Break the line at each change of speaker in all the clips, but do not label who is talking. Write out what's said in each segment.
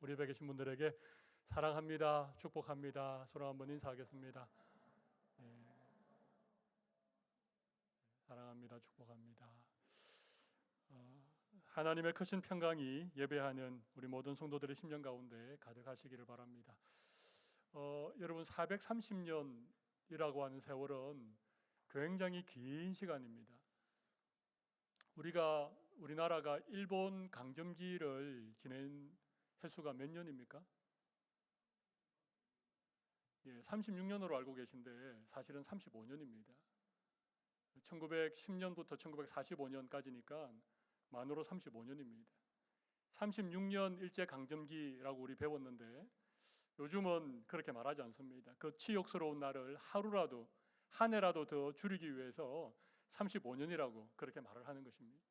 우리 집에 계신 분들에게 사랑합니다, 축복합니다 서로 한번 인사하겠습니다. 사랑합니다, 축복합니다. 하나님의 크신 평강이 예배하는 우리 모든 성도들의 심령 가운데 가득하시기를 바랍니다. 여러분 430년이라고 하는 세월은 굉장히 긴 시간입니다. 우리나라가 일본 강점기를 지낸 횟수가 몇 년입니까? 36년으로 알고 계신데 사실은 35년입니다. 1910년부터 1945년까지니까 만으로 35년입니다. 36년 일제강점기라고 우리 배웠는데 요즘은 그렇게 말하지 않습니다. 그 치욕스러운 날을 하루라도 한 해라도 더 줄이기 위해서 35년이라고 그렇게 말을 하는 것입니다.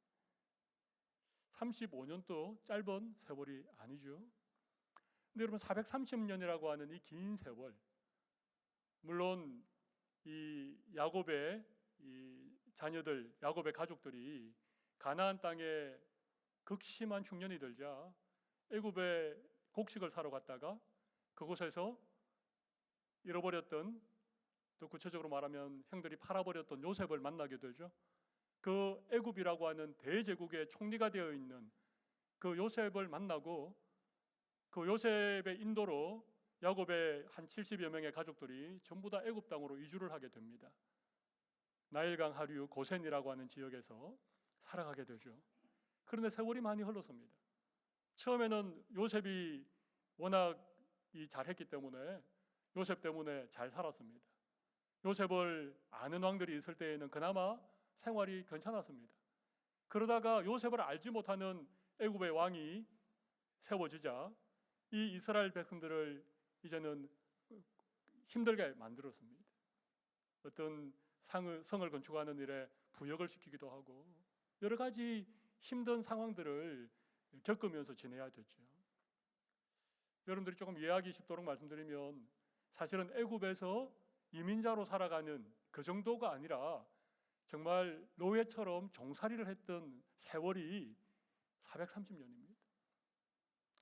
35년도 짧은 세월이 아니죠. 근데 여러분 430년이라고 하는 이 긴 세월, 물론 이 야곱의 이 자녀들, 야곱의 가족들이 가나안 땅에 극심한 흉년이 들자 애굽에 곡식을 사러 갔다가 그곳에서 잃어버렸던, 또 구체적으로 말하면 형들이 팔아버렸던 요셉을 만나게 되죠. 그 애굽이라고 하는 대제국의 총리가 되어 있는 그 요셉을 만나고 그 요셉의 인도로 야곱의 한 70여 명의 가족들이 전부 다 애굽 땅으로 이주를 하게 됩니다. 나일강 하류 고센이라고 하는 지역에서 살아가게 되죠. 그런데 세월이 많이 흘렀습니다. 처음에는 요셉이 워낙 잘했기 때문에 요셉 때문에 잘 살았습니다. 요셉을 아는 왕들이 있을 때에는 그나마 생활이 괜찮았습니다. 그러다가 요셉을 알지 못하는 애굽의 왕이 세워지자 이 이스라엘 백성들을 이제는 힘들게 만들었습니다. 어떤 성을 건축하는 일에 부역을 시키기도 하고 여러 가지 힘든 상황들을 겪으면서 지내야 됐죠. 여러분들이 조금 이해하기 쉽도록 말씀드리면 사실은 애굽에서 이민자로 살아가는 그 정도가 아니라 정말 노예처럼 종살이를 했던 세월이 430년입니다.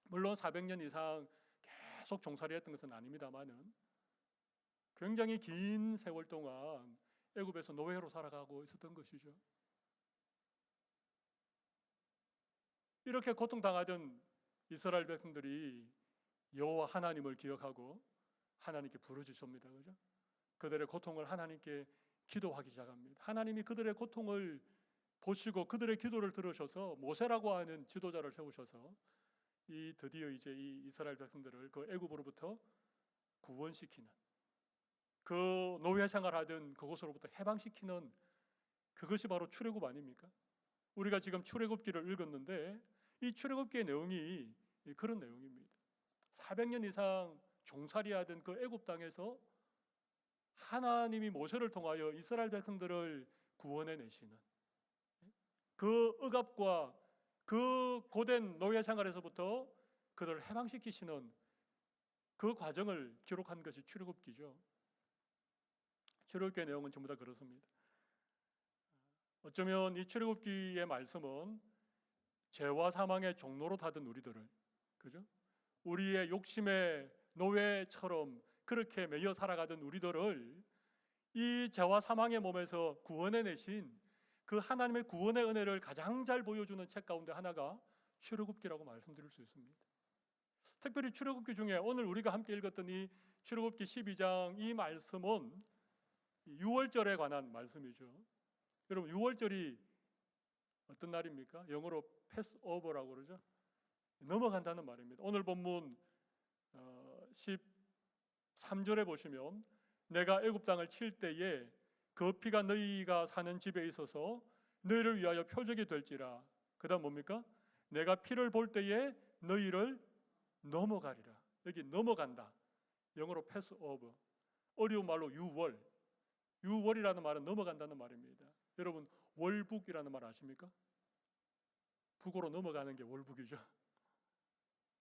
물론 400년 이상 계속 종살이 했던 것은 아닙니다만은 굉장히 긴 세월 동안 애굽에서 노예로 살아가고 있었던 것이죠. 이렇게 고통당하던 이스라엘 백성들이 여호와 하나님을 기억하고 하나님께 부르짖습니다. 그죠? 그들의 고통을 하나님께 기도하기 시작합니다. 하나님이 그들의 고통을 보시고 그들의 기도를 들으셔서 모세라고 하는 지도자를 세우셔서 드디어 이제 이 이스라엘 백성들을 그 애굽으로부터 구원시키는, 그 노예 생활하던 그곳으로부터 해방시키는, 그것이 바로 출애굽 아닙니까? 우리가 지금 출애굽기를 읽었는데 이 출애굽기의 내용이 그런 내용입니다. 400년 이상 종살이하던 그 애굽 땅에서 하나님이 모세를 통하여 이스라엘 백성들을 구원해 내시는 그 억압과 그 고된 노예 생활에서부터 그들을 해방시키시는 그 과정을 기록한 것이 출애굽기죠. 출애굽기의 내용은 전부 다 그렇습니다. 어쩌면 이 출애굽기의 말씀은 죄와 사망의 종로로 타던 우리들을, 그죠? 우리의 욕심의 노예처럼 그렇게 매여 살아가던 우리들을 이 죄와 사망의 몸에서 구원해 내신 그 하나님의 구원의 은혜를 가장 잘 보여주는 책 가운데 하나가 출애굽기라고 말씀드릴 수 있습니다. 특별히 출애굽기 중에 오늘 우리가 함께 읽었던 이 출애굽기 12장 이 말씀은 유월절에 관한 말씀이죠. 여러분 유월절이 어떤 날입니까? 영어로 패스오버라고 그러죠. 넘어간다는 말입니다. 오늘 본문 13절에 보시면 내가 애굽 땅을 칠 때에 그 피가 너희가 사는 집에 있어서 너희를 위하여 표적이 될지라. 그 다음 뭡니까? 내가 피를 볼 때에 너희를 넘어가리라. 여기 넘어간다, 영어로 패스오버, 어려운 말로 유월. 유월이라는 말은 넘어간다는 말입니다. 여러분 월북이라는 말 아십니까? 북으로 넘어가는 게 월북이죠.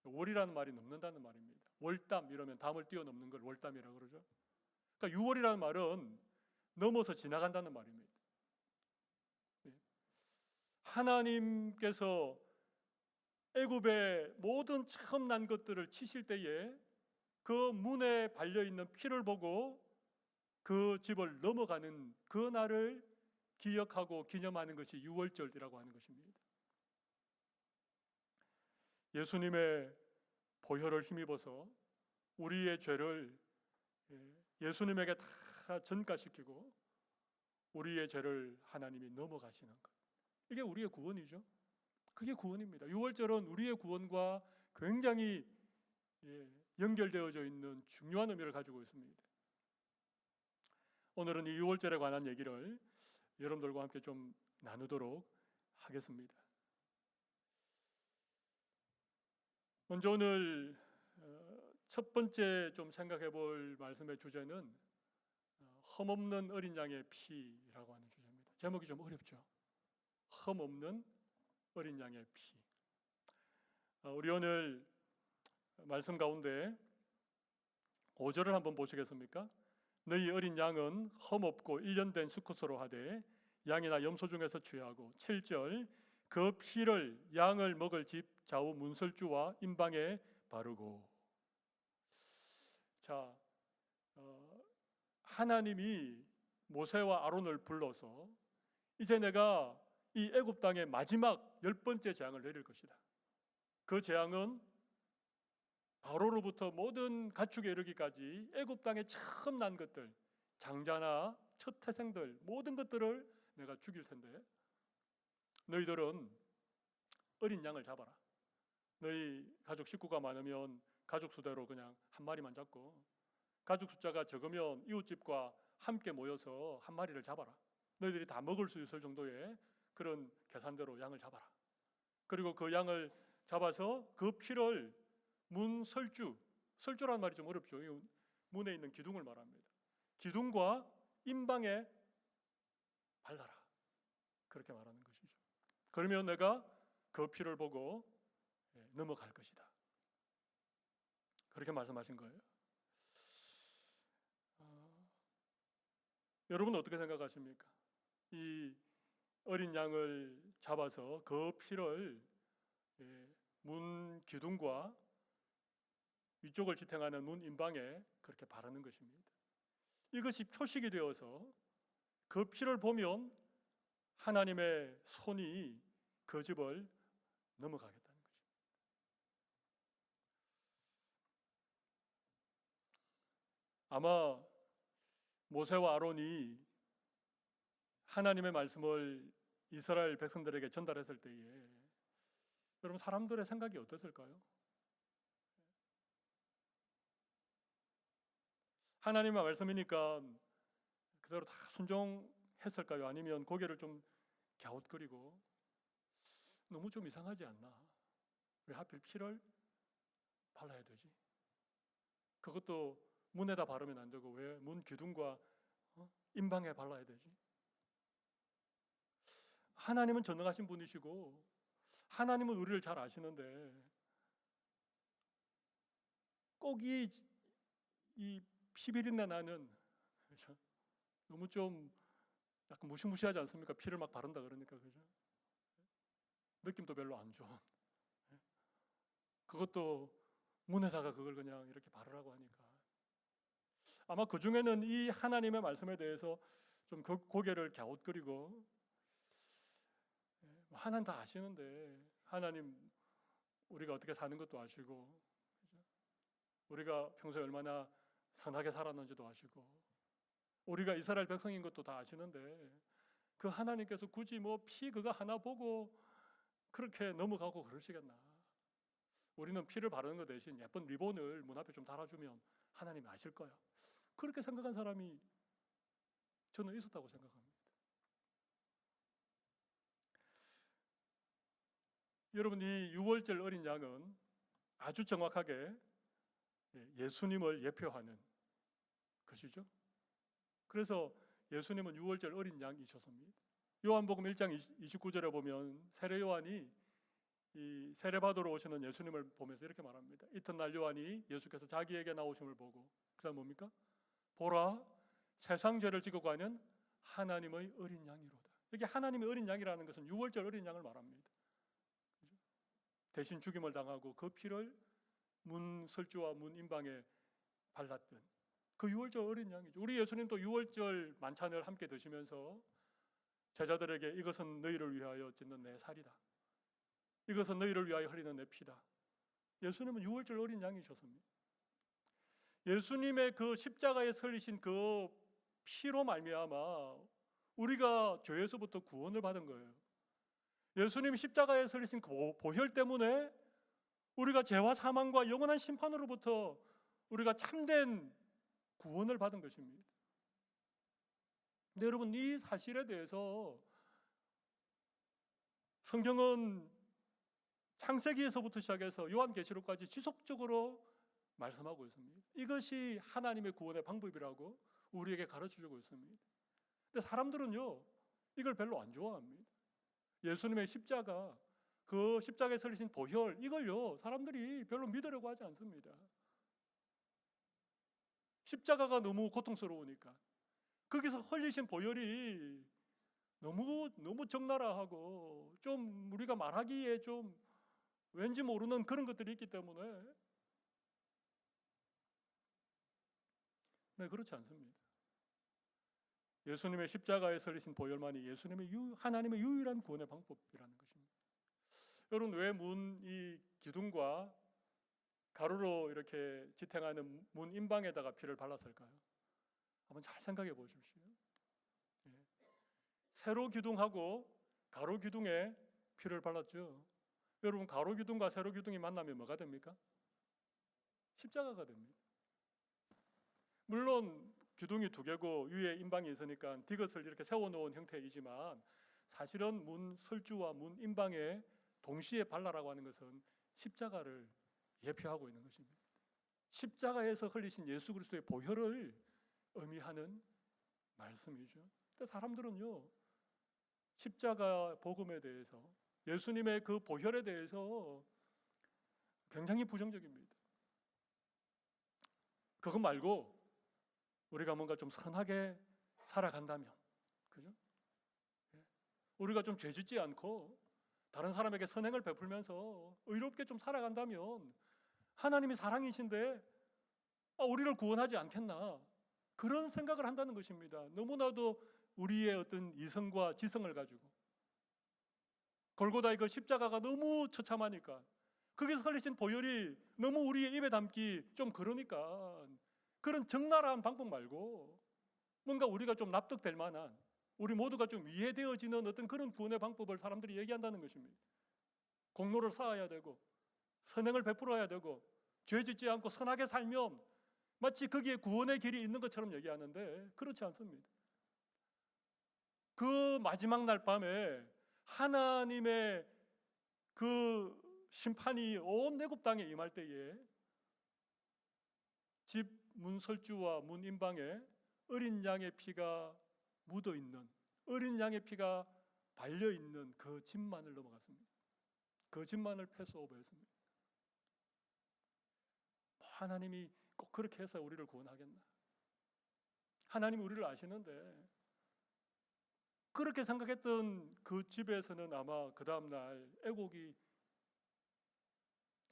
월이라는 말이 넘는다는 말입니다. 월담 이러면 담을 뛰어넘는 걸 월담이라고 그러죠. 그러니까 유월이라는 말은 넘어서 지나간다는 말입니다. 하나님께서 애굽의 모든 처음 난 것들을 치실 때에 그 문에 발려 있는 피를 보고 그 집을 넘어가는 그 날을 기억하고 기념하는 것이 유월절이라고 하는 것입니다. 예수님의 보혈을 힘입어서 우리의 죄를 예수님에게 다 전가시키고 우리의 죄를 하나님이 넘어가시는 것. 이게 우리의 구원이죠. 그게 구원입니다. 유월절은 우리의 구원과 굉장히 연결되어져 있는 중요한 의미를 가지고 있습니다. 오늘은 이 유월절에 관한 얘기를 여러분들과 함께 좀 나누도록 하겠습니다. 먼저 오늘 첫 번째 좀 생각해 볼 말씀의 주제는 흠없는 어린 양의 피라고 하는 주제입니다. 제목이 좀 어렵죠. 흠없는 어린 양의 피. 우리 오늘 말씀 가운데 5절을 한번 보시겠습니까? 너희 어린 양은 흠없고 1년 된 수컷으로 하되 양이나 염소 중에서 취하고 7절 그 피를 양을 먹을 집 좌우 문설주와 임방에 바르고. 자, 하나님이 모세와 아론을 불러서 이제 내가 이 애굽 땅의 마지막 10번째 재앙을 내릴 것이다. 그 재앙은 바로로부터 모든 가축에 이르기까지 애굽 땅에 처음 난 것들, 장자나 첫 태생들 모든 것들을 내가 죽일 텐데 너희들은 어린 양을 잡아라. 너희 가족 식구가 많으면 가족 수대로 그냥 한 마리만 잡고 가족 숫자가 적으면 이웃집과 함께 모여서 한 마리를 잡아라. 너희들이 다 먹을 수 있을 정도의 그런 계산대로 양을 잡아라. 그리고 그 양을 잡아서 그 피를 설주라는 말이 좀 어렵죠. 문에 있는 기둥을 말합니다. 기둥과 임방에 발라라. 그렇게 말하는 것이죠. 그러면 내가 그 피를 보고 넘어갈 것이다. 그렇게 말씀하신 거예요. 여러분은 어떻게 생각하십니까? 이 어린 양을 잡아서 그 피를 문 기둥과 위쪽을 지탱하는 문 임방에 그렇게 바르는 것입니다. 이것이 표식이 되어서 그 피를 보면 하나님의 손이 그 집을 넘어가겠다는 것입니다. 아마 모세와 아론이 하나님의 말씀을 이스라엘 백성들에게 전달했을 때에 여러분 사람들의 생각이 어땠을까요? 하나님의 말씀이니까 그대로 다 순종했을까요? 아니면 고개를 좀 갸웃거리고 너무 좀 이상하지 않나? 왜 하필 피를 발라야 되지? 그것도 문에다 바르면 안 되고 왜 문 기둥과 임방에 발라야 되지? 하나님은 전능하신 분이시고 하나님은 우리를 잘 아시는데 꼭 이 피비린내 나는 그렇죠? 너무 좀 약간 무시무시하지 않습니까? 피를 막 바른다 그러니까 그죠? 느낌도 별로 안 좋은. 그것도 문에다가 그걸 그냥 이렇게 바르라고 하니까 아마 그 중에는 이 하나님의 말씀에 대해서 좀 고개를 갸웃거리고 하나님 다 아시는데 하나님 우리가 어떻게 사는 것도 아시고 그죠? 우리가 평소에 얼마나 선하게 살았는지도 아시고 우리가 이스라엘 백성인 것도 다 아시는데 그 하나님께서 굳이 뭐 피 그거 하나 보고 그렇게 넘어가고 그러시겠나? 우리는 피를 바르는 것 대신 예쁜 리본을 문 앞에 좀 달아주면 하나님이 아실 거야. 그렇게 생각한 사람이 저는 있었다고 생각합니다. 여러분 이 유월절 어린 양은 아주 정확하게 예수님을 예표하는 것이죠. 그래서 예수님은 유월절 어린 양이셨습니다. 요한복음 1장 29절에 보면 세례 요한이 이 세례받으러 오시는 예수님을 보면서 이렇게 말합니다. 이튿날 요한이 예수께서 자기에게 나오심을 보고 그다음 뭡니까? 보라 세상 죄를 지고 가는 하나님의 어린 양이로다. 여기 하나님의 어린 양이라는 것은 유월절 어린 양을 말합니다. 대신 죽임을 당하고 그 피를 문설주와 문인방에 발랐던 그 유월절 어린 양이죠. 우리 예수님도 유월절 만찬을 함께 드시면서 제자들에게 이것은 너희를 위하여 찢는 내 살이다. 이것은 너희를 위하여 흘리는 내 피다. 예수님은 유월절 어린 양이셨습니다. 예수님의 그 십자가에 설리신 그 피로 말미암아 우리가 죄에서부터 구원을 받은 거예요. 예수님 십자가에 설리신 그 보혈 때문에 우리가 죄와 사망과 영원한 심판으로부터 우리가 참된 구원을 받은 것입니다. 근데 여러분, 이 사실에 대해서 성경은 창세기에서부터 시작해서 요한계시록까지 지속적으로 말씀하고 있습니다. 이것이 하나님의 구원의 방법이라고 우리에게 가르쳐주고 있습니다. 근데 사람들은요, 이걸 별로 안 좋아합니다. 예수님의 십자가, 그 십자가에 설리신 보혈, 이걸요 사람들이 별로 믿으려고 하지 않습니다. 십자가가 너무 고통스러우니까. 거기서 흘리신 보혈이 너무 적나라하고 좀 우리가 말하기에 좀 왠지 모르는 그런 것들이 있기 때문에. 네, 그렇지 않습니다. 예수님의 십자가에 설리신 보혈만이 예수님의 하나님의 유일한 구원의 방법이라는 것입니다. 여러분, 왜 이 기둥과 가로로 이렇게 지탱하는 문 인방에다가 피를 발랐을까요? 한번 잘 생각해 보십시오. 세로 기둥하고 가로 기둥에 피를 발랐죠. 여러분, 가로 기둥과 세로 기둥이 만나면 뭐가 됩니까? 십자가가 됩니다. 물론 기둥이 두 개고 위에 인방이 있으니까 디귿을 이렇게 세워놓은 형태이지만 사실은 문 설주와 문 인방에 동시에 발라라고 하는 것은 십자가를 예표하고 있는 것입니다. 십자가에서 흘리신 예수 그리스도의 보혈을 의미하는 말씀이죠. 근데 사람들은요, 십자가 복음에 대해서, 예수님의 그 보혈에 대해서 굉장히 부정적입니다. 그것 말고 우리가 뭔가 좀 선하게 살아간다면, 그죠? 우리가 좀 죄짓지 않고 다른 사람에게 선행을 베풀면서 의롭게 좀 살아간다면 하나님이 사랑이신데 우리를 구원하지 않겠나, 그런 생각을 한다는 것입니다. 너무나도 우리의 어떤 이성과 지성을 가지고 골고다의 그 십자가가 너무 처참하니까, 거기서 흘리신 보혈이 너무 우리의 입에 담기 좀 그러니까 그런 적나라한 방법 말고 뭔가 우리가 좀 납득될 만한, 우리 모두가 좀 이해되어지는 어떤 그런 구원의 방법을 사람들이 얘기한다는 것입니다. 공로를 쌓아야 되고 선행을 베풀어야 되고 죄 짓지 않고 선하게 살면 마치 거기에 구원의 길이 있는 것처럼 얘기하는데 그렇지 않습니다. 그 마지막 날 밤에 하나님의 그 심판이 온 애굽 땅에 임할 때에 집 문설주와 문인방에 어린 양의 피가 묻어있는, 어린 양의 피가 발려있는 그 집만을 넘어갔습니다. 그 집만을 패스오버했습니다. 하나님이 꼭 그렇게 해서 우리를 구원하겠나? 하나님이 우리를 아시는데 그렇게 생각했던 그 집에서는 아마 그 다음날 애곡이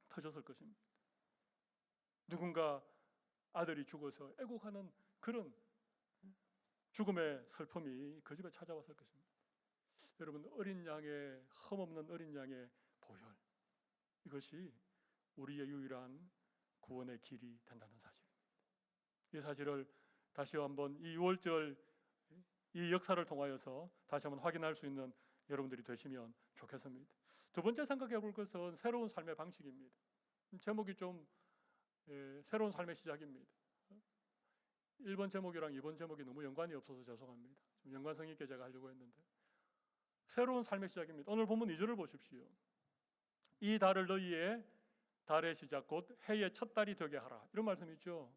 터졌을 것입니다. 누군가 아들이 죽어서 애곡하는 그런 죽음의 슬픔이 그 집에 찾아왔을 것입니다. 여러분, 어린 양의, 흠없는 어린 양의 보혈, 이것이 우리의 유일한 구원의 길이 된다는 사실입니다. 이 사실을 다시 한번 이 6월절 이 역사를 통하여서 다시 한번 확인할 수 있는 여러분들이 되시면 좋겠습니다. 두 번째 생각해 볼 것은 새로운 삶의 방식입니다. 제목이 좀 새로운 삶의 시작입니다. 1번 제목이랑 2번 제목이 너무 연관이 없어서 죄송합니다. 좀 연관성 있게 제가 하려고 했는데, 새로운 삶의 시작입니다. 오늘 본문 2절을 보십시오. 이 달을 너희의 달의 시작 곧 해의 첫 달이 되게 하라, 이런 말씀이 있죠.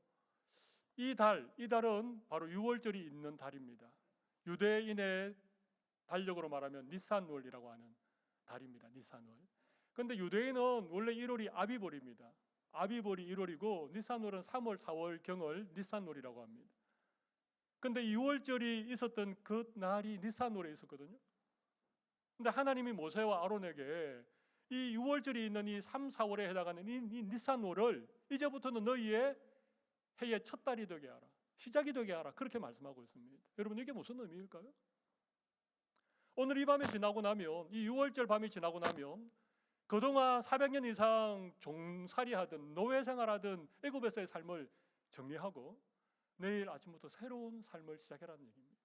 이 달은 바로 6월절이 있는 달입니다. 유대인의 달력으로 말하면 니산월이라고 하는 달입니다. 니산월. 그런데 유대인은 원래 1월이 아비벌입니다. 아비벌이 1월이고 니산월은 3월, 4월 경을 니산월이라고 합니다. 그런데 6월절이 있었던 그 날이 니산월에 있었거든요. 근데 하나님이 모세와 아론에게 이 6월절이 있는 이 3, 4월에 해당하는 이 니산월을 이제부터는 너희의 해의 첫 달이 되게 하라. 시작이 되게 하라. 그렇게 말씀하고 있습니다. 여러분, 이게 무슨 의미일까요? 오늘 이 밤이 지나고 나면, 이 6월절 밤이 지나고 나면 그동안 400년 이상 종살이하던 노예 생활하던 애굽에서의 삶을 정리하고 내일 아침부터 새로운 삶을 시작하라는 얘기입니다.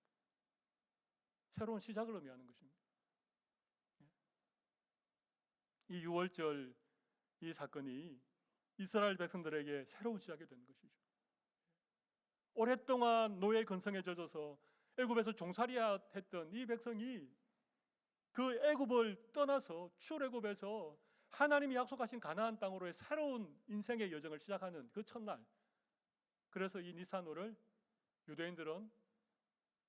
새로운 시작을 의미하는 것입니다. 이 6월절 이 사건이 이스라엘 백성들에게 새로운 시작이 된 것이죠. 오랫동안 노예 근성에 젖어서 애굽에서 종살이했던 이 백성이 그 애굽을 떠나서 출애굽에서 하나님이 약속하신 가나안 땅으로의 새로운 인생의 여정을 시작하는 그 첫날, 그래서 이 니산월을 유대인들은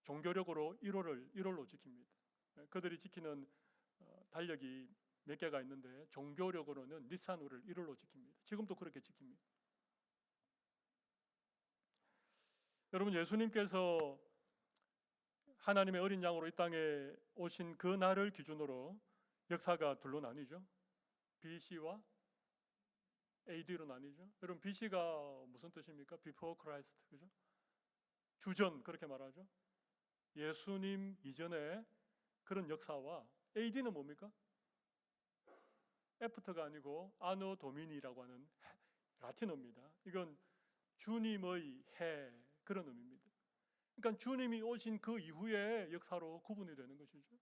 종교력으로 1월로 지킵니다. 그들이 지키는 달력이 몇 개가 있는데 종교력으로는 니산월을 1월로 지킵니다. 지금도 그렇게 지킵니다. 여러분, 예수님께서 하나님의 어린 양으로 이 땅에 오신 그 날을 기준으로 역사가 둘로 나뉘죠. BC와 AD로 나뉘죠. 여러분, BC가 무슨 뜻입니까? Before Christ, 그죠? 주전, 그렇게 말하죠. 예수님 이전에 그런 역사와 AD는 뭡니까? 애프터가 아니고 아노 도미니라고 하는 라틴어입니다. 이건 주님의 해, 그런 의미입니다. 그러니까 주님이 오신 그 이후의 역사로 구분이 되는 것이죠.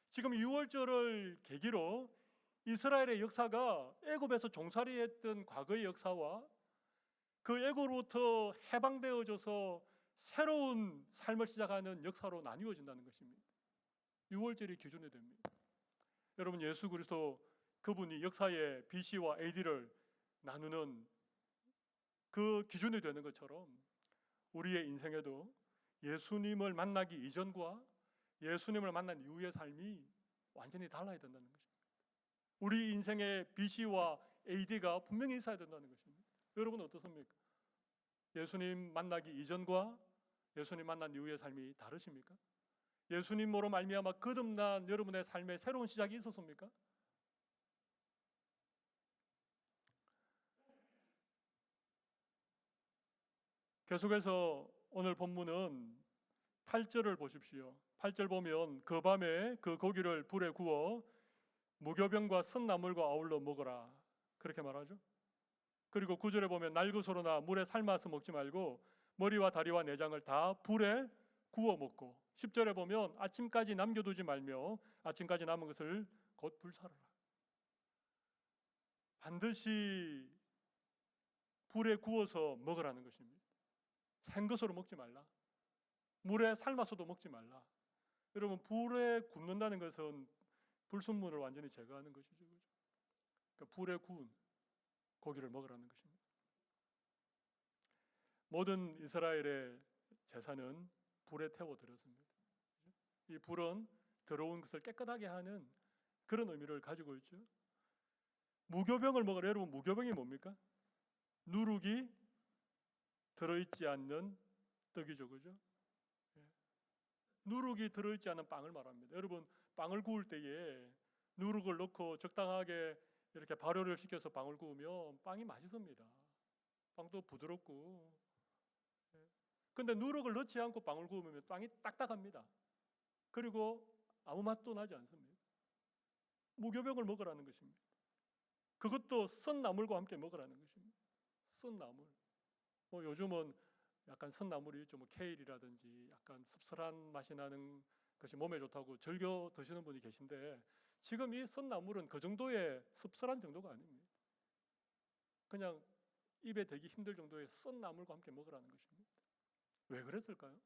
지금 6월절을 계기로 이스라엘의 역사가 애굽에서 종살이했던 과거의 역사와 그 애굽으로부터 해방되어져서 새로운 삶을 시작하는 역사로 나뉘어진다는 것입니다. 6월절이 기준이 됩니다. 여러분, 예수 그리스도 그분이 역사의 BC와 AD를 나누는 그 기준이 되는 것처럼 우리의 인생에도 예수님을 만나기 이전과 예수님을 만난 이후의 삶이 완전히 달라야 된다는 것입니다. 우리 인생의 BC와 AD가 분명히 있어야 된다는 것입니다. 여러분, 어떻습니까? 예수님 만나기 이전과 예수님 만난 이후의 삶이 다르십니까? 예수님으로 말미암아 거듭난 여러분의 삶에 새로운 시작이 있었습니까? 계속해서 오늘 본문은 8절을 보십시오. 8절 보면 그 밤에 그 고기를 불에 구워 무교병과 쓴나물과 아울러 먹어라, 그렇게 말하죠. 그리고 9절에 보면 날것으로나 물에 삶아서 먹지 말고 머리와 다리와 내장을 다 불에 구워 먹고, 10절에 보면 아침까지 남겨두지 말며 아침까지 남은 것을 곧 불살라라. 반드시 불에 구워서 먹으라는 것입니다. 생것으로 먹지 말라. 물에 삶아서도 먹지 말라. 여러분, 불에 굽는다는 것은 불순물을 완전히 제거하는 것이죠. 그러니까 불에 구운 고기를 먹으라는 것입니다. 모든 이스라엘의 제사는 불에 태워 드렸습니다. 이 불은 더러운 것을 깨끗하게 하는 그런 의미를 가지고 있죠. 무교병을 먹으라. 여러분, 무교병이 뭡니까? 누룩이 들어있지 않는 떡이죠, 그죠? 누룩이 들어있지 않은 빵을 말합니다. 여러분, 빵을 구울 때에 누룩을 넣고 적당하게 이렇게 발효를 시켜서 빵을 구우면 빵이 맛있습니다. 빵도 부드럽고. 근데 누룩을 넣지 않고 빵을 구우면 빵이 딱딱합니다. 그리고 아무 맛도 나지 않습니다. 무교병을 먹으라는 것입니다. 그것도 쓴 나물과 함께 먹으라는 것입니다. 쓴 나물. 요즘은 약간 쓴 나물이 좀 케일이라든지 약간 씁쓸한 맛이 나는 것이 몸에 좋다고 즐겨 드시는 분이 계신데, 지금 이 쓴 나물은 그 정도의 씁쓸한 정도가 아닙니다. 그냥 입에 대기 힘들 정도의 쓴 나물과 함께 먹으라는 것입니다. 왜 그랬을까요?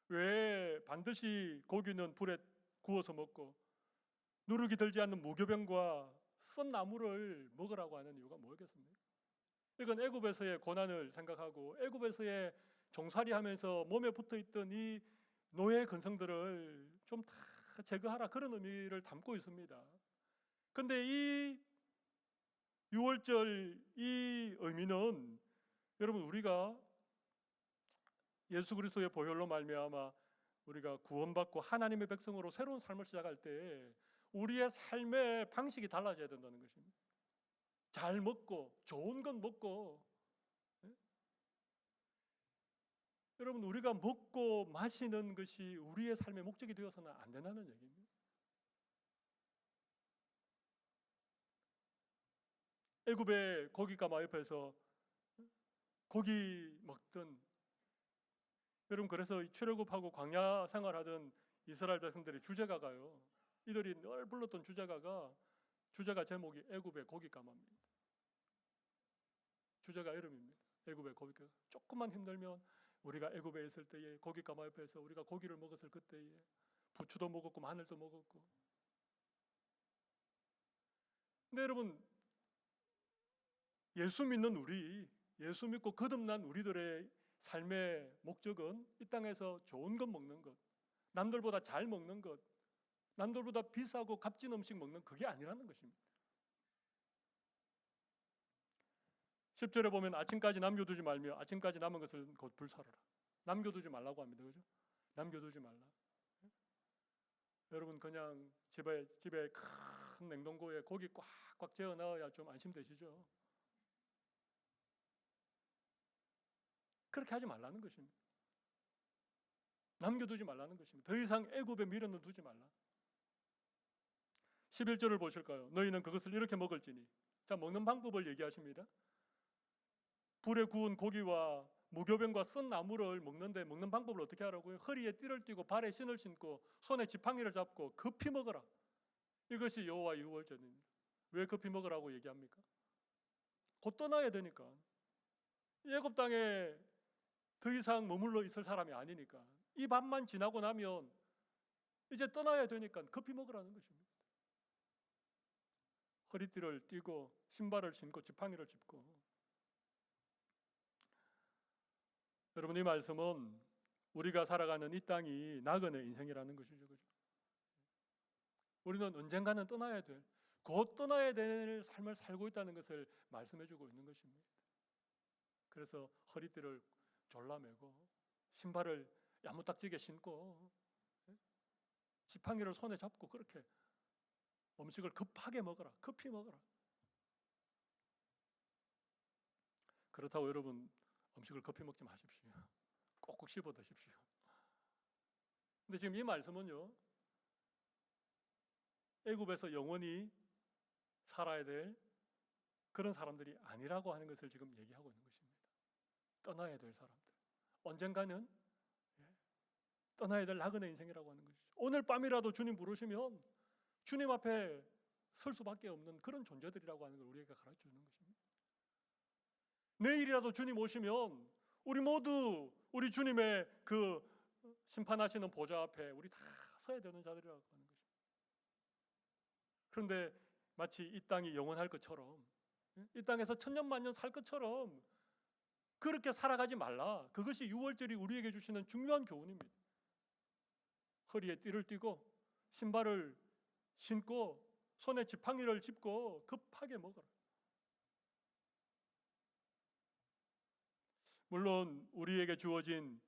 왜 반드시 고기는 불에 구워서 먹고 누룩이 들지 않는 무교병과 쓴 나물을 먹으라고 하는 이유가 뭐겠습니까? 이건 애굽에서의 고난을 생각하고 애굽에서의 종살이하면서 몸에 붙어있던 이 노예 근성들을 좀 다 제거하라, 그런 의미를 담고 있습니다. 근데 이 6월절 이 의미는 여러분, 우리가 예수 그리스도의 보혈로 말미암아 우리가 구원받고 하나님의 백성으로 새로운 삶을 시작할 때 우리의 삶의 방식이 달라져야 된다는 것입니다. 잘 먹고 좋은 건 먹고, 예? 여러분, 우리가 먹고 마시는 것이 우리의 삶의 목적이 되어서는 안 된다는 얘기입니다. 애굽의 고깃가마 옆에서 고기 먹던, 여러분, 그래서 출애굽하고 광야 생활하던 이스라엘 백성들의 주제가가요, 이들이 늘 불렀던 주제가 제목이 애굽의 고깃가마입니다. 주제가 이름입니다. 애굽의 고깃가마. 조금만 힘들면 우리가 애굽에 있을 때에 고깃가마 옆에서 우리가 고기를 먹었을 그때에 부추도 먹었고 마늘도 먹었고. 근데 여러분, 예수 믿는 우리, 예수 믿고 거듭난 우리들의 삶의 목적은 이 땅에서 좋은 것 먹는 것, 남들보다 잘 먹는 것, 남들보다 비싸고 값진 음식 먹는 그게 아니라는 것입니다. 10절에 보면 아침까지 남겨두지 말며 아침까지 남은 것을 곧 불사르라. 남겨두지 말라고 합니다. 그죠? 남겨두지 말라. 여러분, 그냥 집에 큰 냉동고에 고기 꽉꽉 재어 넣어야 좀 안심되시죠? 그렇게 하지 말라는 것입니다. 남겨두지 말라는 것입니다. 더 이상 애굽에 미련을 두지 말라. 11절을 보실까요? 너희는 그것을 이렇게 먹을지니. 자, 먹는 방법을 얘기하십니다. 불에 구운 고기와 무교병과 쓴 나물을 먹는데 먹는 방법을 어떻게 하라고요? 허리에 띠를 띠고 발에 신을 신고 손에 지팡이를 잡고 급히 먹어라. 이것이 여호와 유월절입니다. 왜 급히 먹으라고 얘기합니까? 곧 떠나야 되니까. 애굽 땅에 더 이상 머물러 있을 사람이 아니니까. 이 밤만 지나고 나면 이제 떠나야 되니까 급히 먹으라는 것입니다. 허리띠를 띠고 신발을 신고 지팡이를 짚고. 여러분, 이 말씀은 우리가 살아가는 이 땅이 나그네 인생이라는 것이죠. 그죠? 우리는 언젠가는 떠나야 될, 곧 떠나야 될 삶을 살고 있다는 것을 말씀해주고 있는 것입니다. 그래서 허리띠를 졸라매고 신발을 야무딱지게 신고 지팡이를 손에 잡고 그렇게 음식을 급하게 먹어라. 급히 먹어라. 그렇다고 여러분, 음식을 급히 먹지 마십시오. 꼭꼭 씹어 드십시오. 근데 지금 이 말씀은요, 애굽에서 영원히 살아야 될 그런 사람들이 아니라고 하는 것을 지금 얘기하고 있는 것입니다. 떠나야 될 사람들, 언젠가는 떠나야 될 나그네 인생이라고 하는 것이죠. 오늘 밤이라도 주님 부르시면 주님 앞에 설 수밖에 없는 그런 존재들이라고 하는 걸 우리에게 가르쳐주는 것입니다. 내일이라도 주님 오시면 우리 모두 우리 주님의 그 심판하시는 보좌 앞에 우리 다 서야 되는 자들이라고 하는 것입니다. 그런데 마치 이 땅이 영원할 것처럼, 이 땅에서 천년만년 살 것처럼 그렇게 살아가지 말라. 그것이 유월절이 우리에게 주시는 중요한 교훈입니다. 허리에 띠를 띠고 신발을 신고 손에 지팡이를 짚고 급하게 먹어라. 물론 우리에게 주어진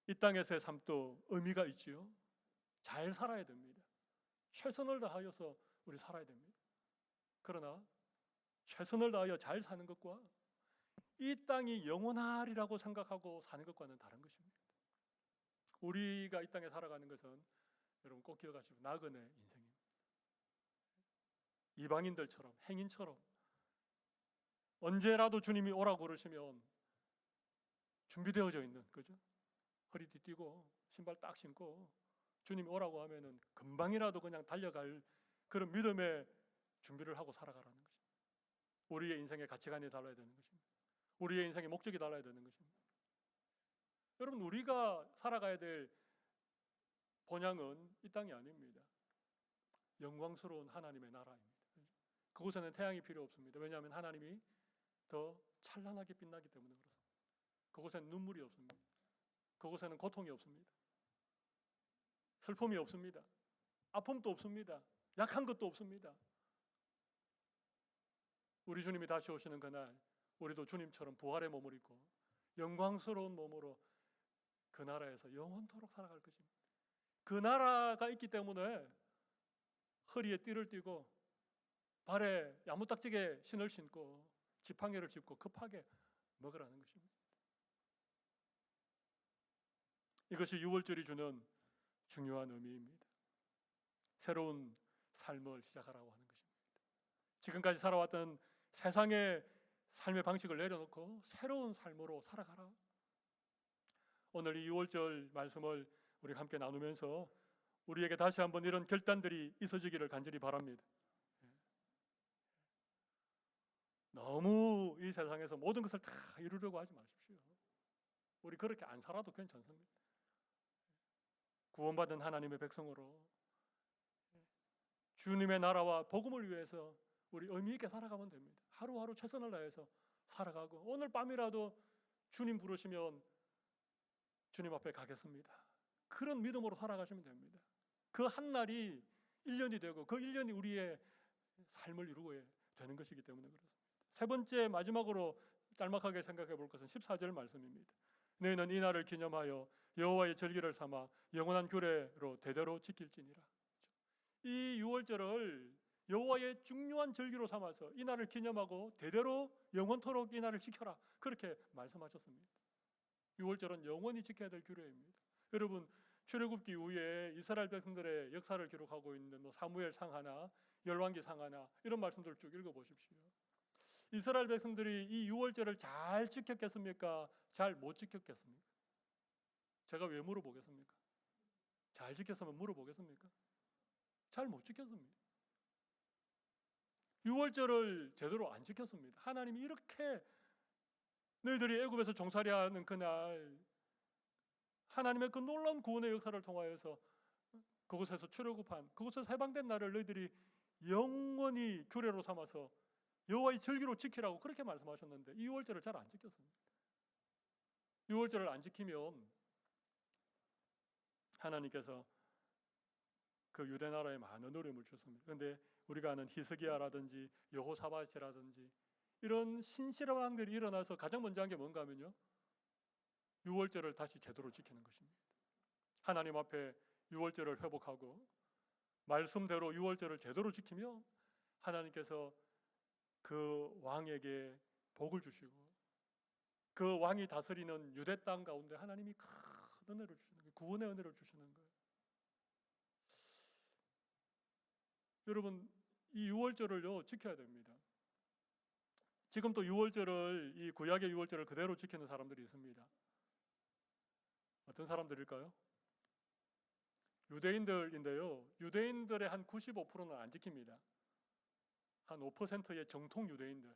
이 땅에서의 삶도 의미가 있지요. 잘 살아야 됩니다. 최선을 다하여서 우리 살아야 됩니다. 그러나 최선을 다하여 잘 사는 것과 이 땅이 영원하리라고 생각하고 사는 것과는 다른 것입니다. 우리가 이 땅에 살아가는 것은 여러분 꼭 기억하시고 나그네 인생입니다. 이방인들처럼, 행인처럼 언제라도 주님이 오라고 그러시면 준비되어져 있는, 그죠? 허리띠 띠고 신발 딱 신고 주님이 오라고 하면은 금방이라도 그냥 달려갈 그런 믿음의 준비를 하고 살아가라는 것입니다. 우리의 인생의 가치관이 달라야 되는 것입니다. 우리의 인생의 목적이 달라야 되는 것입니다. 여러분, 우리가 살아가야 될 본향은 이 땅이 아닙니다. 영광스러운 하나님의 나라입니다. 그곳에는 태양이 필요 없습니다. 왜냐하면 하나님이 더 찬란하게 빛나기 때문에 그렇습니다. 그곳에는 눈물이 없습니다. 그곳에는 고통이 없습니다. 슬픔이 없습니다. 아픔도 없습니다. 약한 것도 없습니다. 우리 주님이 다시 오시는 그날 우리도 주님처럼 부활의 몸을 입고 영광스러운 몸으로 그 나라에서 영원토록 살아갈 것입니다. 그 나라가 있기 때문에 허리에 띠를 띠고 발에 야무딱지게 신을 신고 지팡이를 짚고 급하게 먹으라는 것입니다. 이것이 유월절이 주는 중요한 의미입니다. 새로운 삶을 시작하라고 하는 것입니다. 지금까지 살아왔던 세상의 삶의 방식을 내려놓고 새로운 삶으로 살아가라. 오늘 이 유월절 말씀을 우리 함께 나누면서 우리에게 다시 한번 이런 결단들이 있어지기를 간절히 바랍니다. 너무 이 세상에서 모든 것을 다 이루려고 하지 마십시오. 우리 그렇게 안 살아도 괜찮습니다. 구원받은 하나님의 백성으로 주님의 나라와 복음을 위해서 우리 의미 있게 살아가면 됩니다. 하루하루 최선을 다해서 살아가고 오늘 밤이라도 주님 부르시면 주님 앞에 가겠습니다. 그런 믿음으로 살아가시면 됩니다. 그 한 날이 1년이 되고 그 1년이 우리의 삶을 이루고 되는 것이기 때문에 그렇습니다. 세 번째 마지막으로 짤막하게 생각해 볼 것은 14절 말씀입니다. 너희는 이 날을 기념하여 여호와의 절기를 삼아 영원한 규례로 대대로 지킬지니라. 이 유월절을 여호와의 중요한 절기로 삼아서 이 날을 기념하고 대대로 영원토록 이 날을 지켜라. 그렇게 말씀하셨습니다. 유월절은 영원히 지켜야 될 규례입니다. 여러분 출애굽기 이후에 이스라엘 백성들의 역사를 기록하고 있는 사무엘 상하나 열왕기 상하나 이런 말씀들을 쭉 읽어보십시오. 이스라엘 백성들이 이 유월절을 잘 지켰겠습니까? 잘 못 지켰겠습니까? 제가 왜 물어보겠습니까? 잘 지켰으면 물어보겠습니까? 잘 못 지켰습니다. 유월절을 제대로 안 지켰습니다. 하나님이 이렇게 너희들이 애굽에서 종살이하는 그날 하나님의 그 놀라운 구원의 역사를 통하여서 그곳에서 출애굽한 그곳에서 해방된 날을 너희들이 영원히 규례로 삼아서 여호와의 절기로 지키라고 그렇게 말씀하셨는데 이 유월절을 잘 안 지켰습니다. 유월절을 안 지키면 하나님께서 그 유대 나라에 많은 어려움을 주셨습니다. 그런데 우리가 아는 히스기야라든지 여호사밧이라든지 이런 신실한 왕들이 일어나서 가장 먼저 한 게 뭔가 하면요, 유월절을 다시 제대로 지키는 것입니다. 하나님 앞에 유월절을 회복하고 말씀대로 유월절을 제대로 지키며 하나님께서 그 왕에게 복을 주시고 그 왕이 다스리는 유대 땅 가운데 하나님이 큰 은혜를 주시는 거예요. 구원의 은혜를 주시는 거예요. 여러분 이 유월절을요 지켜야 됩니다. 지금 또 유월절을 이 구약의 유월절을 그대로 지키는 사람들이 있습니다. 어떤 사람들일까요? 유대인들인데요. 유대인들의 한 95%는 안 지킵니다. 한 5%의 정통 유대인들,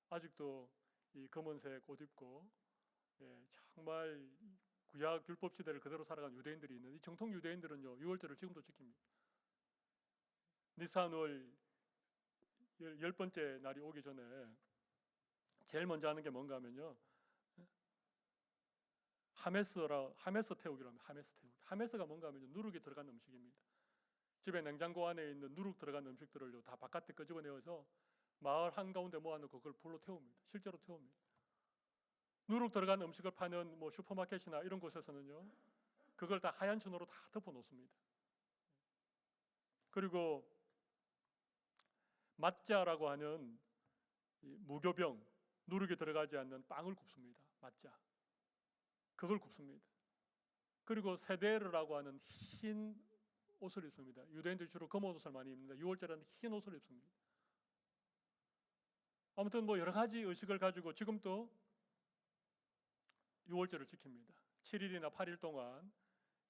아직도 이 검은색 옷 입고 정말 구약 율법 시대를 그대로 살아간 유대인들이 있는 이 정통 유대인들은요 유월절을 지금도 지킵니다. 니산월 10번째 날이 오기 전에 제일 먼저 하는 게 뭔가 하면요, 하메스 태우기로 합니다. 하메스 태우기. 하메스가 뭔가 하면요, 누룩이 들어간 음식입니다. 집에 냉장고 안에 있는 누룩 들어간 음식들을요 다 바깥에 끄집어내어서 마을 한가운데 모아놓고 그걸 불로 태웁니다. 실제로 태웁니다. 누룩 들어간 음식을 파는 뭐 슈퍼마켓이나 이런 곳에서는요 그걸 다 하얀 천으로 다 덮어 놓습니다. 그리고 맛자라고 하는 무교병, 누룩이 들어가지 않는 빵을 굽습니다. 맛자, 그걸 굽습니다. 그리고 세데르라고 하는 흰 옷을 입습니다. 유대인들이 주로 검은 옷을 많이 입는데 유월절에는 흰 옷을 입습니다. 아무튼 뭐 여러 가지 의식을 가지고 지금도 유월절을 지킵니다. 7일이나 8일 동안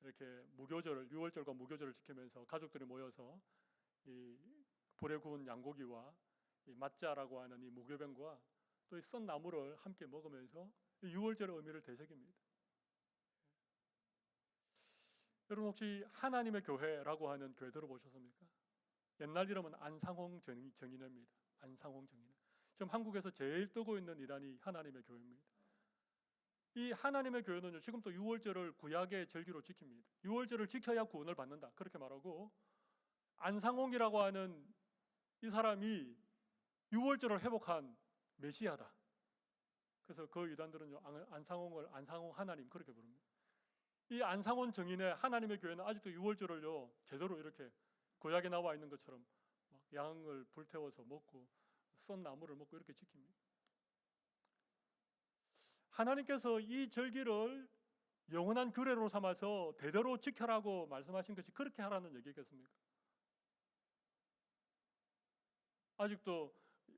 이렇게 유월절과 무교절을 지키면서 가족들이 모여서 이 불에 구운 양고기와 이 맛자라고 하는 이 무교병과 또 이 썬 나물을 함께 먹으면서 유월절의 의미를 되새깁니다. 여러분 혹시 하나님의 교회라고 하는 교회 들어보셨습니까? 옛날 이름은 안상홍 정인회입니다. 안상홍 정인회. 지금 한국에서 제일 뜨고 있는 이단이 하나님의 교회입니다. 이 하나님의 교회는요 지금 또 유월절을 구약의 절기로 지킵니다. 유월절을 지켜야 구원을 받는다 그렇게 말하고, 안상홍이라고 하는 이 사람이 유월절을 회복한 메시아다. 그래서 그 이단들은요 안상홍을 안상홍 하나님 그렇게 부릅니다. 이 안상홍 정인의 하나님의 교회는 아직도 유월절을요 제대로 이렇게 구약에 나와 있는 것처럼 막 양을 불태워서 먹고 썬 나무를 먹고 이렇게 지킵니다. 하나님께서 이 절기를 영원한 규례로 삼아서 대대로 지켜라고 말씀하신 것이 그렇게 하라는 얘기겠습니까? 아직도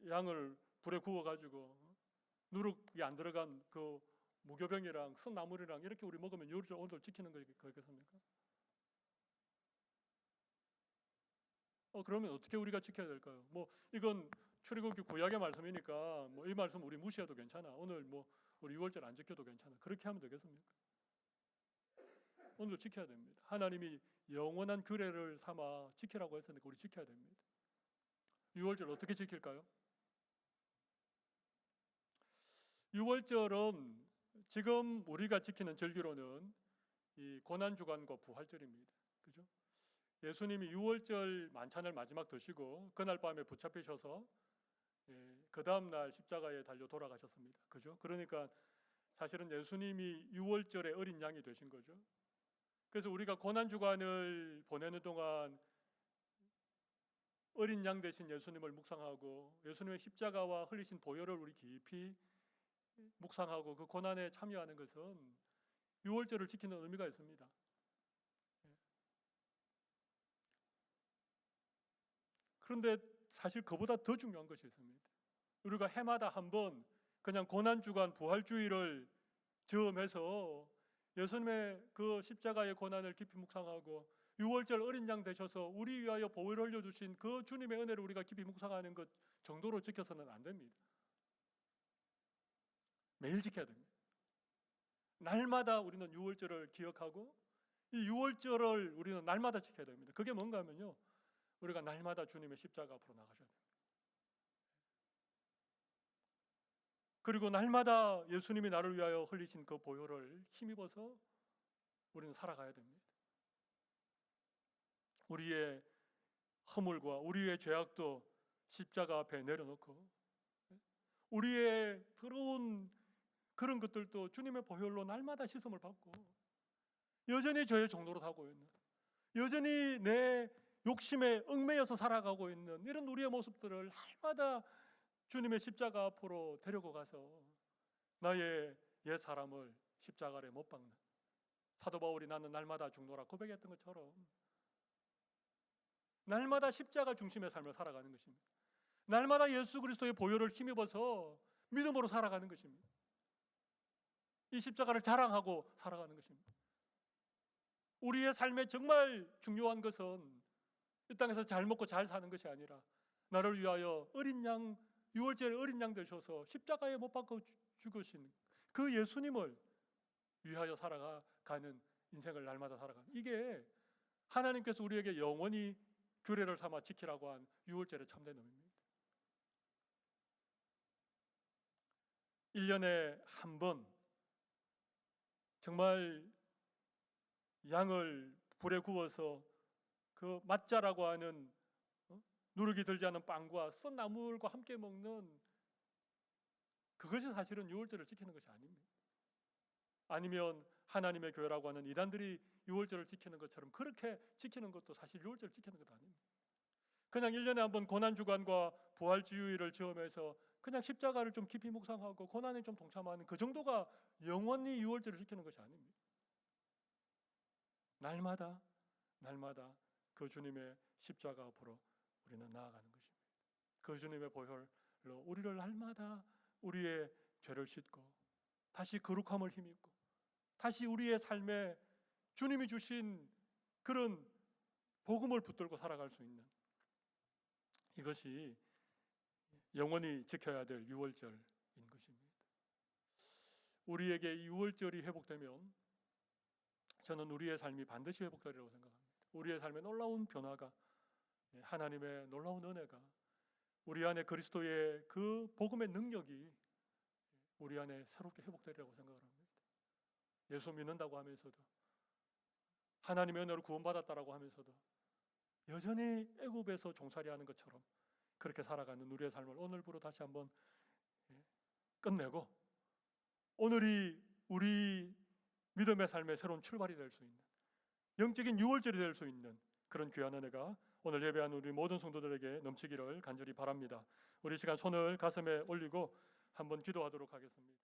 양을 불에 구워가지고 누룩이 안 들어간 그 무교병이랑 쓴 나물이랑 이렇게 우리 먹으면 유월절 오늘 지키는 거겠습니까? 그러면 어떻게 우리가 지켜야 될까요? 뭐 이건 출애굽기 구약의 말씀이니까 뭐 이 말씀 우리 무시해도 괜찮아. 오늘 뭐 우리 유월절 안 지켜도 괜찮아. 그렇게 하면 되겠습니까? 오늘도 지켜야 됩니다. 하나님이 영원한 규례를 삼아 지키라고 했으니까 우리 지켜야 됩니다. 유월절 어떻게 지킬까요? 유월절은 지금 우리가 지키는 절기로는 이 고난주간과 부활절입니다. 그죠? 예수님이 유월절 만찬을 마지막 드시고 그날 밤에 붙잡히셔서 그 다음 날 십자가에 달려 돌아가셨습니다. 그죠? 그러니까 사실은 예수님이 유월절의 어린 양이 되신 거죠. 그래서 우리가 고난주간을 보내는 동안 어린 양 대신 예수님을 묵상하고 예수님의 십자가와 흘리신 보혈을 우리 깊이 묵상하고 그 고난에 참여하는 것은 유월절을 지키는 의미가 있습니다. 그런데 사실 그보다 더 중요한 것이 있습니다. 우리가 해마다 한번 그냥 고난주간 부활주의를 저음해서 예수님의 그 십자가의 고난을 깊이 묵상하고 유월절 어린 양 되셔서 우리 위하여 보혈을 흘려주신 그 주님의 은혜를 우리가 깊이 묵상하는 것 정도로 지켜서는 안 됩니다. 매일 지켜야 됩니다. 날마다 우리는 유월절을 기억하고 이 유월절을 우리는 날마다 지켜야 됩니다. 그게 뭔가 하면요, 우리가 날마다 주님의 십자가 앞으로 나가셔야 됩니다. 그리고 날마다 예수님이 나를 위하여 흘리신 그 보혈을 힘입어서 우리는 살아가야 됩니다. 우리의 허물과 우리의 죄악도 십자가 앞에 내려놓고 우리의 더러운 그런 것들도 주님의 보혈로 날마다 씻음을 받고 여전히 죄의 종로로 가고 있는, 여전히 내 욕심에 얽매여서 살아가고 있는 이런 우리의 모습들을 날마다 주님의 십자가 앞으로 데리고 가서 나의 옛 사람을 십자가 아래 못 박는, 사도 바울이 나는 날마다 죽노라 고백했던 것처럼 날마다 십자가 중심의 삶을 살아가는 것입니다. 날마다 예수 그리스도의 보혈을 힘입어서 믿음으로 살아가는 것입니다. 이 십자가를 자랑하고 살아가는 것입니다. 우리의 삶에 정말 중요한 것은 이 땅에서 잘 먹고 잘 사는 것이 아니라 나를 위하여 어린 양, 유월절에 어린 양 되셔서 십자가에 못 박혀 죽으신 그 예수님을 위하여 살아가는 인생을 날마다 살아가는, 이게 하나님께서 우리에게 영원히 규례를 삼아 지키라고 한 유월절의 참된 의미입니다. 1년에 한 번 정말 양을 불에 구워서 그 mat자라고 하는 누룩이 들지 않은 빵과 썬 나물과 함께 먹는 그것이 사실은 유월절을 지키는 것이 아닙니다. 아니면 하나님의 교회라고 하는 이단들이 유월절을 지키는 것처럼 그렇게 지키는 것도 사실 유월절을 지키는 것 아닙니다. 그냥 1년에 한 번 고난주간과 부활주의를 저음해서 그냥 십자가를 좀 깊이 묵상하고 고난에 좀 동참하는 그 정도가 영원히 유월절을 지키는 것이 아닙니다. 날마다 그 주님의 십자가 앞으로 우리는 나아가는 것입니다. 그 주님의 보혈로 우리를 날마다 우리의 죄를 씻고 다시 거룩함을 힘입고 다시 우리의 삶에 주님이 주신 그런 복음을 붙들고 살아갈 수 있는, 이것이 영원히 지켜야 될 유월절인 것입니다. 우리에게 이 유월절이 회복되면 저는 우리의 삶이 반드시 회복되리라고 생각합니다. 우리의 삶에 놀라운 변화가, 하나님의 놀라운 은혜가, 우리 안에 그리스도의 그 복음의 능력이 우리 안에 새롭게 회복되리라고 생각을 합니다. 예수 믿는다고 하면서도, 하나님의 은혜로 구원받았다라고 하면서도 여전히 애굽에서 종살이 하는 것처럼 그렇게 살아가는 우리의 삶을 오늘부로 다시 한번 끝내고 오늘이 우리 믿음의 삶의 새로운 출발이 될 수 있는, 영적인 유월절이 될 수 있는 그런 귀한 은혜가 오늘 예배한 우리 모든 성도들에게 넘치기를 간절히 바랍니다. 우리 시간 손을 가슴에 올리고 한번 기도하도록 하겠습니다.